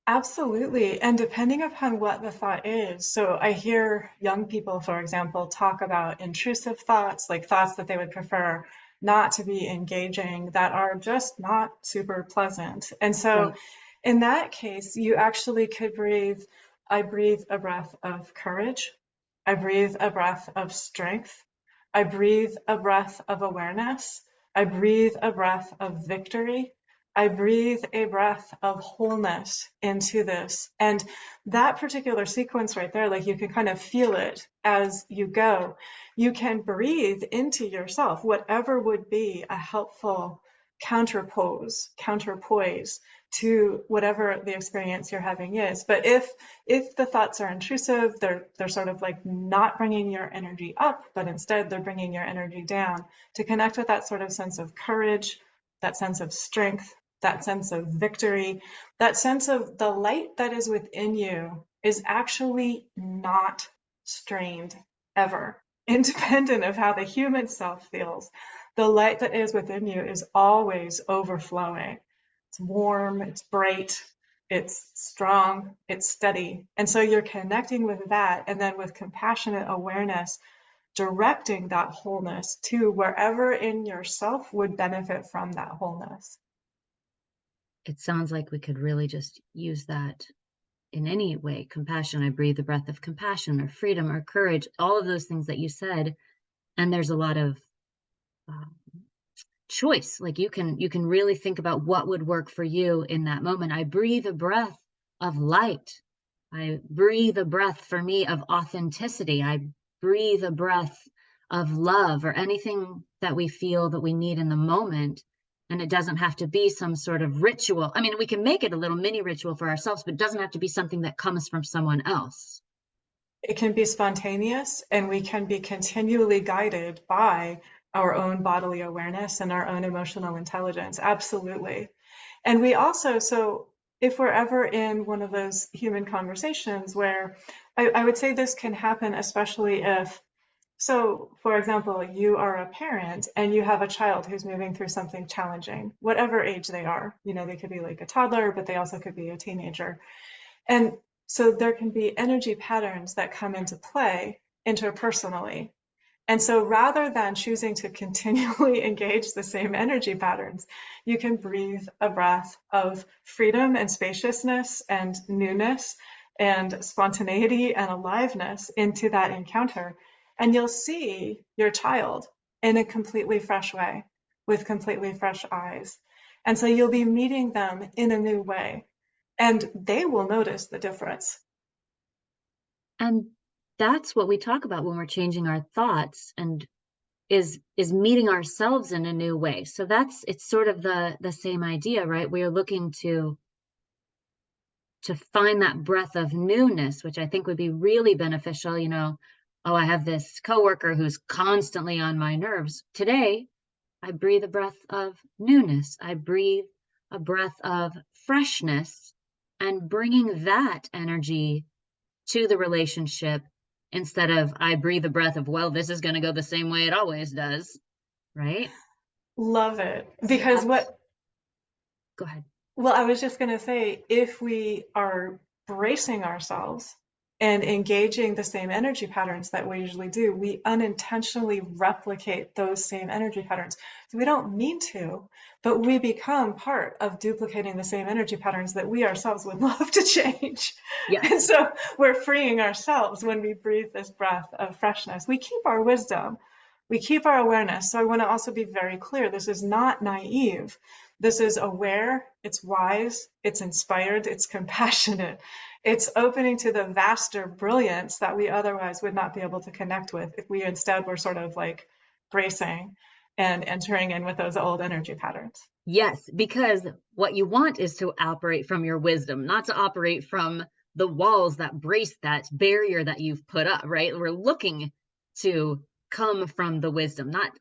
Absolutely. And depending upon what the thought is. So I hear young people, for example, talk about intrusive thoughts, like thoughts that they would prefer not to be engaging, that are just not super pleasant. And so Right. in that case, you actually could breathe. I breathe a breath of courage. I breathe a breath of strength. I breathe a breath of awareness. I breathe a breath of victory. I breathe a breath of wholeness into this. And that particular sequence right there, like you can kind of feel it as you go. You can breathe into yourself whatever would be a helpful counterpoise to whatever the experience you're having is. But if the thoughts are intrusive, they're sort of like not bringing your energy up, but instead they're bringing your energy down, to connect with that sort of sense of courage, that sense of strength, that sense of victory, that sense of the light that is within you is actually not strained ever, independent of how the human self feels. The light that is within you is always overflowing. It's warm, it's bright, it's strong, it's steady. And so you're connecting with that, and then with compassionate awareness, directing that wholeness to wherever in yourself would benefit from that wholeness. It sounds like we could really just use that in any way. Compassion, I breathe the breath of compassion or freedom or courage, all of those things that you said. And there's a lot of uh, choice. Like you can really think about what would work for you in that moment. I breathe a breath of light. I breathe a breath for me of authenticity. I breathe a breath of love, or anything that we feel that we need in the moment. And it doesn't have to be some sort of ritual. I mean, we can make it a little mini ritual for ourselves, but it doesn't have to be something that comes from someone else. It can be spontaneous, and we can be continually guided by our own bodily awareness and our own emotional intelligence. Absolutely. And we also, so if we're ever in one of those human conversations where I would say this can happen, especially if, so for example, you are a parent and you have a child who's moving through something challenging, whatever age they are. You know, they could be like a toddler, but they also could be a teenager. And so there can be energy patterns that come into play interpersonally. And so rather than choosing to continually engage the same energy patterns, you can breathe a breath of freedom and spaciousness and newness and spontaneity and aliveness into that encounter. And you'll see your child in a completely fresh way, with completely fresh eyes. And so you'll be meeting them in a new way, and they will notice the difference. And that's what we talk about when we're changing our thoughts, and is meeting ourselves in a new way. So it's sort of the same idea, right? We are looking to find that breath of newness, which I think would be really beneficial. Oh, I have this coworker who's constantly on my nerves. Today, I breathe a breath of newness. I breathe a breath of freshness, and bringing that energy to the relationship instead of I breathe a breath of, well, this is going to go the same way it always does, right? Love it. So Because that's, what, go ahead. well, I was just going to say, if we are bracing ourselves and engaging the same energy patterns that we usually do, we unintentionally replicate those same energy patterns. So we don't mean to, but we become part of duplicating the same energy patterns that we ourselves would love to change. And Yes. so we're freeing ourselves when we breathe this breath of freshness. We keep our wisdom, we keep our awareness. So I want to also be very clear, this is not naive. This is aware, it's wise, it's inspired, it's compassionate. It's opening to the vaster brilliance that we otherwise would not be able to connect with if we instead were sort of like bracing and entering in with those old energy patterns. Yes, because what you want is to operate from your wisdom, not to operate from the walls that brace that barrier that you've put up, right? We're looking to come from the wisdom, not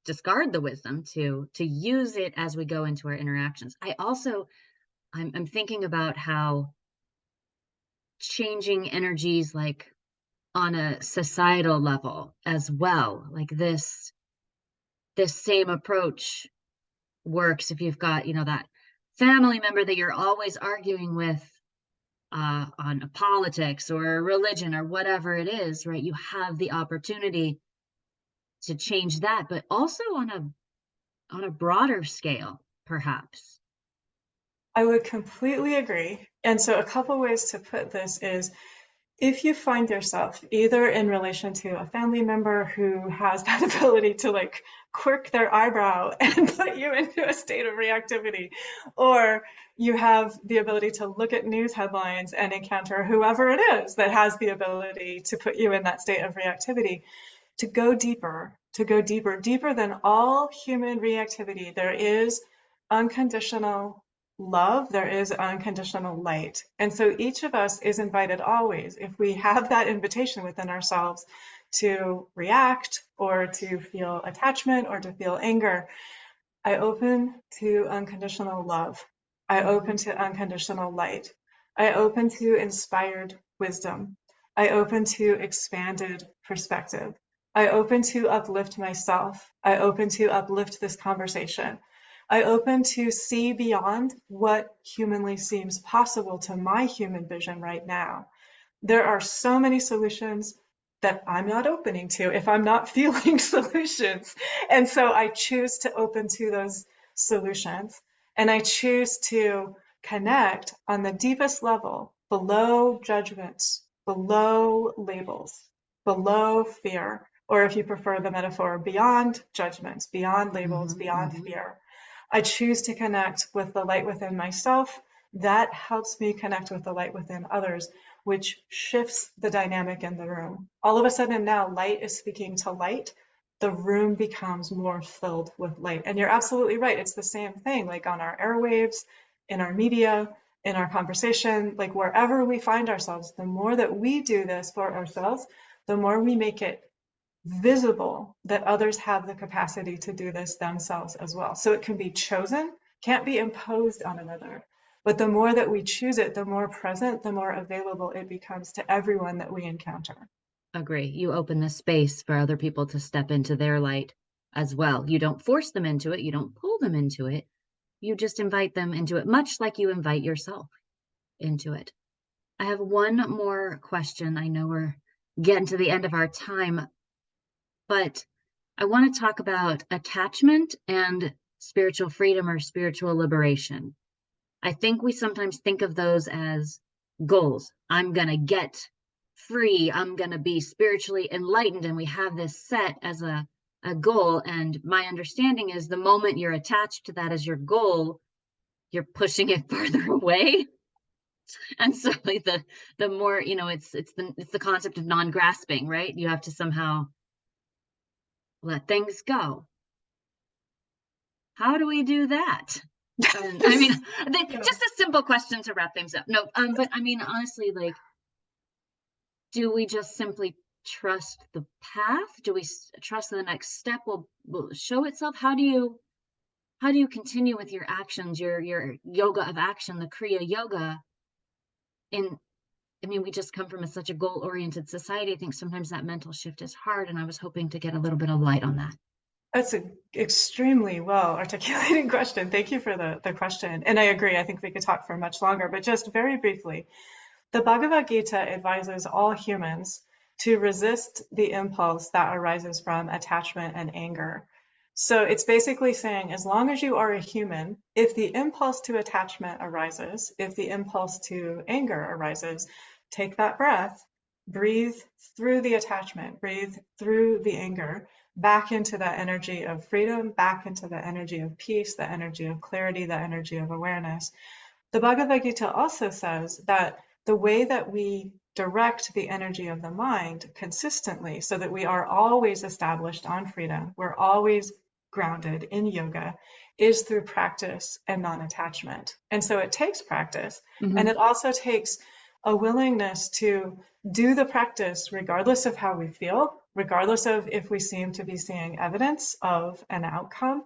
discard the wisdom, to use it as we go into our interactions. I'm thinking about how changing energies like on a societal level as well, like this same approach works if you've got, that family member that you're always arguing with on politics or religion or whatever it is, right? You have the opportunity to change that, but also on a broader scale, perhaps. I would completely agree. And so a couple ways to put this is, if you find yourself either in relation to a family member who has that ability to like quirk their eyebrow and put you into a state of reactivity, or you have the ability to look at news headlines and encounter whoever it is that has the ability to put you in that state of reactivity, to go deeper, deeper than all human reactivity, there is unconditional love, there is unconditional light. And so each of us is invited always, if we have that invitation within ourselves to react or to feel attachment or to feel anger, I open to unconditional love. I open Mhm. to unconditional light. I open to inspired wisdom. I open to expanded perspective. I open to uplift myself. I open to uplift this conversation. I open to see beyond what humanly seems possible to my human vision right now. There are so many solutions that I'm not opening to if I'm not feeling solutions. And so I choose to open to those solutions. And I choose to connect on the deepest level, below judgments, below labels, below fear, or if you prefer the metaphor, beyond judgments, beyond labels, Mhm, beyond mhm. fear. I choose to connect with the light within myself. That helps me connect with the light within others, which shifts the dynamic in the room. All of a sudden now light is speaking to light. The room becomes more filled with light. And you're absolutely right. It's the same thing, like on our airwaves, in our media, in our conversation, like wherever we find ourselves, the more that we do this for ourselves, the more we make it visible that others have the capacity to do this themselves as well. So it can be chosen, can't be imposed on another. But the more that we choose it, the more present, the more available it becomes to everyone that we encounter. Agree. You open the space for other people to step into their light as well. You don't force them into it, you don't pull them into it. You just invite them into it, much like you invite yourself into it. I have one more question. I know we're getting to the end of our time, but I want to talk about attachment and spiritual freedom or spiritual liberation. I think we sometimes think of those as goals. I'm going to get free. I'm going to be spiritually enlightened. And we have this set as a goal. And my understanding is the moment you're attached to that as your goal, you're pushing it farther away. And so like the more, it's the concept of non-grasping, right? You have to somehow let things go. How do we do that? And I mean, Yeah. just a simple question to wrap things up. No, but I mean, honestly, like, do we just simply trust the path? Do we trust the next step will show itself? How do you continue with your actions, your yoga of action, the Kriya yoga, in I mean, we just come from such a goal-oriented society. I think sometimes that mental shift is hard, and I was hoping to get a little bit of light on that. That's an extremely well articulated question. Thank you for the question. And I agree, I think we could talk for much longer, but just very briefly, the Bhagavad Gita advises all humans to resist the impulse that arises from attachment and anger. So it's basically saying, as long as you are a human, if the impulse to attachment arises, if the impulse to anger arises, take that breath, breathe through the attachment, breathe through the anger, back into that energy of freedom, back into the energy of peace, the energy of clarity, the energy of awareness. The Bhagavad Gita also says that the way that we direct the energy of the mind consistently so that we are always established on freedom, we're always grounded in yoga, is through practice and non-attachment. And so it takes practice, and it also takes a willingness to do the practice regardless of how we feel, regardless of if we seem to be seeing evidence of an outcome.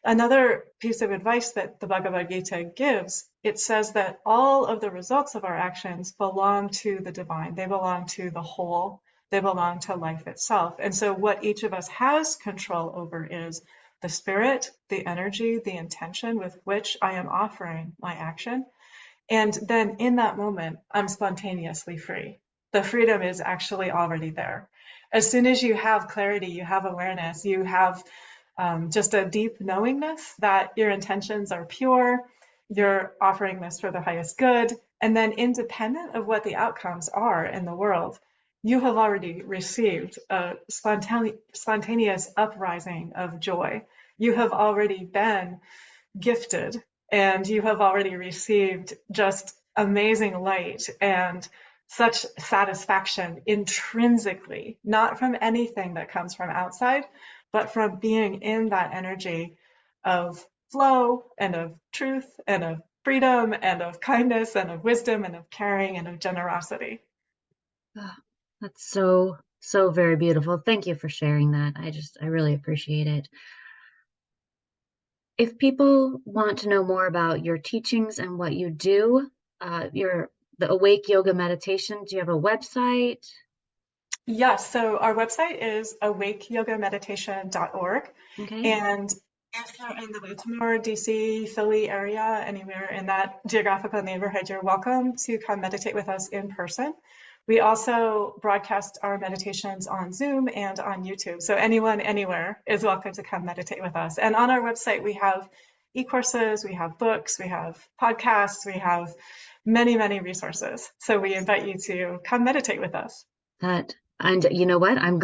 Another piece of advice that the Bhagavad Gita gives, it says that all of the results of our actions belong to the divine. They belong to the whole. They belong to life itself. And so what each of us has control over is the spirit, the energy, the intention with which I am offering my action. And then in that moment, I'm spontaneously free. The freedom is actually already there. As soon as you have clarity, you have awareness, you have just a deep knowingness that your intentions are pure, you're offering this for the highest good, and then independent of what the outcomes are in the world, you have already received a spontaneous uprising of joy. You have already been gifted, and you have already received just amazing light and such satisfaction intrinsically, not from anything that comes from outside, but from being in that energy of flow and of truth and of freedom and of kindness and of wisdom and of caring and of generosity. Oh, that's so, so very beautiful. Thank you for sharing that. I really appreciate it. If people want to know more about your teachings and what you do, the Awake Yoga Meditation, do you have a website? Yes, so our website is awakeyogameditation.org. Okay. And if you're in the Baltimore, DC, Philly area, anywhere in that geographical neighborhood, you're welcome to come meditate with us in person. We also broadcast our meditations on Zoom and on YouTube. So anyone, anywhere is welcome to come meditate with us. And on our website, we have e-courses, we have books, we have podcasts, we have many, many resources. So we invite you to come meditate with us. And you know what? I'm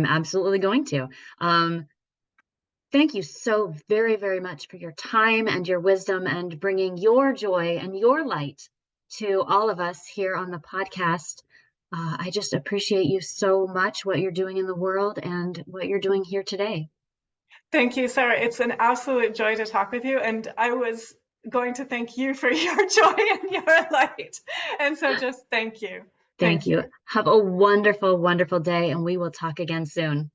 absolutely going to. Thank you so very, very much for your time and your wisdom and bringing your joy and your light to all of us here on the podcast. I just appreciate you so much, what you're doing in the world and what you're doing here today. Thank you, Sarah. It's an absolute joy to talk with you. And I was going to thank you for your joy and your light. And so just thank you. Thank you. Have a wonderful, wonderful day, and we will talk again soon.